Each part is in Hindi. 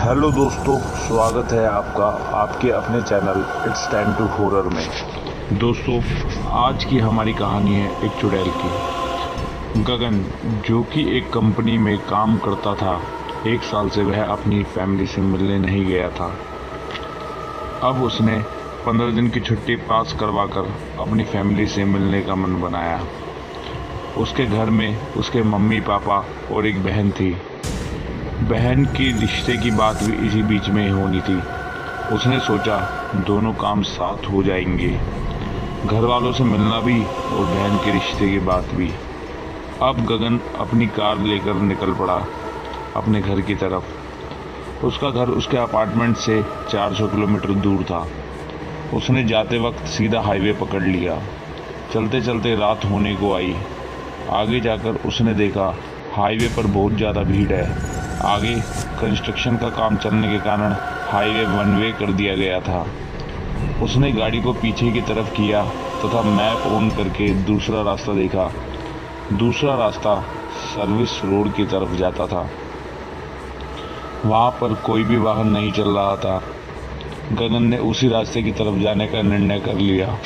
हेलो दोस्तों, स्वागत है आपका आपके अपने channel it's time to horror में। दोस्तों, आज की हमारी कहानी है एक चुड़ैल की। गगन, जो कि एक कंपनी में काम करता था, 1 साल से वह अपनी फैमिली से मिलने नहीं गया था। अब उसने 15 दिन की छुट्टी पास करवाकर अपनी फैमिली से मिलने का मन बनाया। उसके घर में उसके मम्मी पापा और एक बहन थी। बहन की रिश्ते की बात भी इसी बीच में ही होनी थी। उसने सोचा दोनों काम साथ हो जाएंगे, घर वालों से मिलना भी और बहन के रिश्ते की बात भी। अब गगन अपनी कार लेकर निकल पड़ा अपने घर की तरफ। उसका घर उसके अपार्टमेंट से 400 किलोमीटर दूर था। उसने जाते वक्त सीधा हाईवे पकड़ लिया। चलते चलते रात होने को आई। आगे जाकर उसने देखा हाईवे पर बहुत ज़्यादा भीड़ है। आगे कंस्ट्रक्शन का काम चलने के कारण हाईवे 1 वे कर दिया गया था। उसने गाड़ी को पीछे की तरफ किया तथा मैप ऑन करके दूसरा रास्ता देखा। दूसरा रास्ता सर्विस रोड की तरफ जाता था। वहाँ पर कोई भी वाहन नहीं चल रहा था। गगन ने उसी रास्ते की तरफ जाने का निर्णय कर लिया।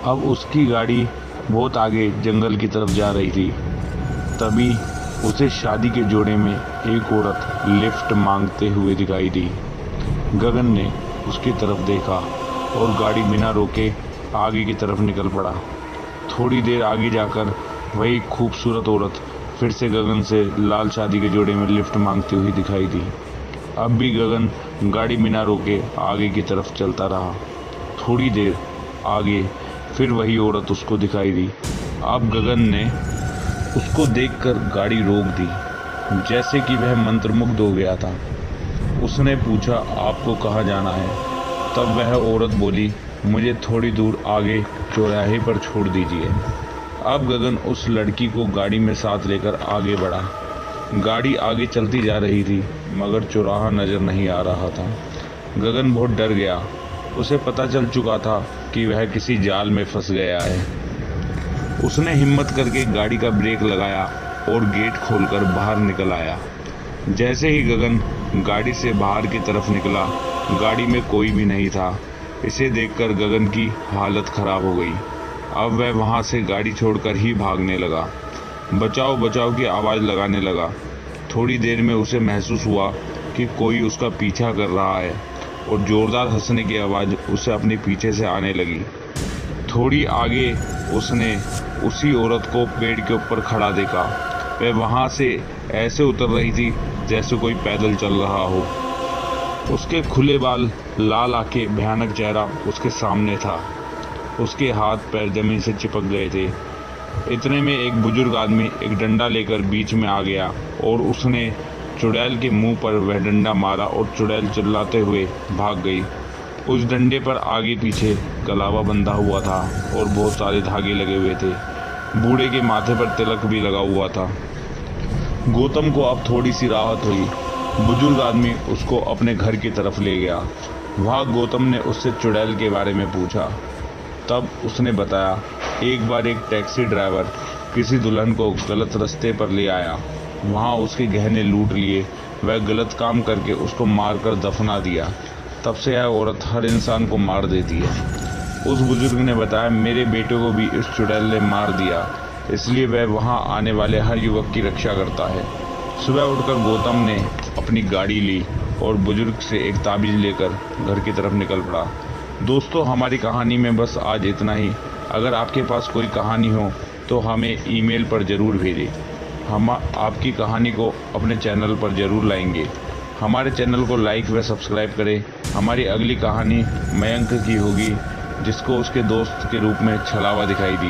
अब उसकी गाड़ी बहुत आगे जंगल की तरफ जा रही थी। तभी उसे शादी के जोड़े में एक औरत लिफ्ट मांगते हुए दिखाई दी। गगन ने उसकी तरफ देखा और गाड़ी बिना रोके आगे की तरफ निकल पड़ा। थोड़ी देर आगे जाकर वही खूबसूरत औरत फिर से गगन से लाल शादी के जोड़े में लिफ्ट मांगती हुई दिखाई दी। अब भी गगन गाड़ी बिना रोके आगे की तरफ चलता रहा। थोड़ी देर आगे फिर वही औरत उसको दिखाई दी। अब गगन ने उसको देखकर गाड़ी रोक दी, जैसे कि वह मंत्रमुग्ध हो गया था। उसने पूछा, आपको कहाँ जाना है? तब वह औरत बोली, मुझे थोड़ी दूर आगे चौराहे पर छोड़ दीजिए। अब गगन उस लड़की को गाड़ी में साथ लेकर आगे बढ़ा। गाड़ी आगे चलती जा रही थी मगर चौराहा नजर नहीं आ रहा था। गगन बहुत डर गया। उसे पता चल चुका था कि वह किसी जाल में फंस गया है। उसने हिम्मत करके गाड़ी का ब्रेक लगाया और गेट खोलकर बाहर निकल आया। जैसे ही गगन गाड़ी से बाहर की तरफ निकला, गाड़ी में कोई भी नहीं था। इसे देखकर गगन की हालत खराब हो गई। अब वह वहां से गाड़ी छोड़कर ही भागने लगा। बचाओ बचाओ की आवाज़ लगाने लगा। थोड़ी देर में उसे महसूस हुआ कि कोई उसका पीछा कर रहा है और जोरदार हंसने की आवाज़ उसे अपने पीछे से आने लगी। थोड़ी आगे उसने उसी औरत को पेड़ के ऊपर खड़ा देखा। वह वहां से ऐसे उतर रही थी जैसे कोई पैदल चल रहा हो। उसके खुले बाल, लाल आंखें, भयानक चेहरा उसके सामने था। उसके हाथ पैर जमीन से चिपक गए थे। इतने में एक बुजुर्ग आदमी एक डंडा लेकर बीच में आ गया और उसने चुड़ैल के मुंह पर वह डंडा मारा और चुड़ैल चिल्लाते हुए भाग गई। उस डंडे पर आगे पीछे कलावा बंधा हुआ था और बहुत सारे धागे लगे हुए थे। बूढ़े के माथे पर तिलक भी लगा हुआ था। गौतम को अब थोड़ी सी राहत हुई। बुजुर्ग आदमी उसको अपने घर की तरफ ले गया। वहाँ गौतम ने उससे चुड़ैल के बारे में पूछा। तब उसने बताया, एक बार एक टैक्सी ड्राइवर किसी दुल्हन को गलत रास्ते पर ले आया। वहाँ उसके गहने लूट लिए। वह गलत काम करके उसको मारकर दफना दिया। तब से यह औरत हर इंसान को मार देती है। उस बुजुर्ग ने बताया, मेरे बेटे को भी इस चुड़ैल ने मार दिया, इसलिए वह वहां आने वाले हर युवक की रक्षा करता है। सुबह उठकर गौतम ने अपनी गाड़ी ली और बुजुर्ग से एक ताबीज लेकर घर की तरफ निकल पड़ा। दोस्तों, हमारी कहानी में बस आज इतना ही। अगर आपके पास कोई कहानी हो तो हमें ईमेल पर ज़रूर भेजें। हम आपकी कहानी को अपने चैनल पर ज़रूर लाएंगे। हमारे चैनल को लाइक व सब्सक्राइब करें। हमारी अगली कहानी मयंक की होगी, जिसको उसके दोस्त के रूप में छलावा दिखाई दी।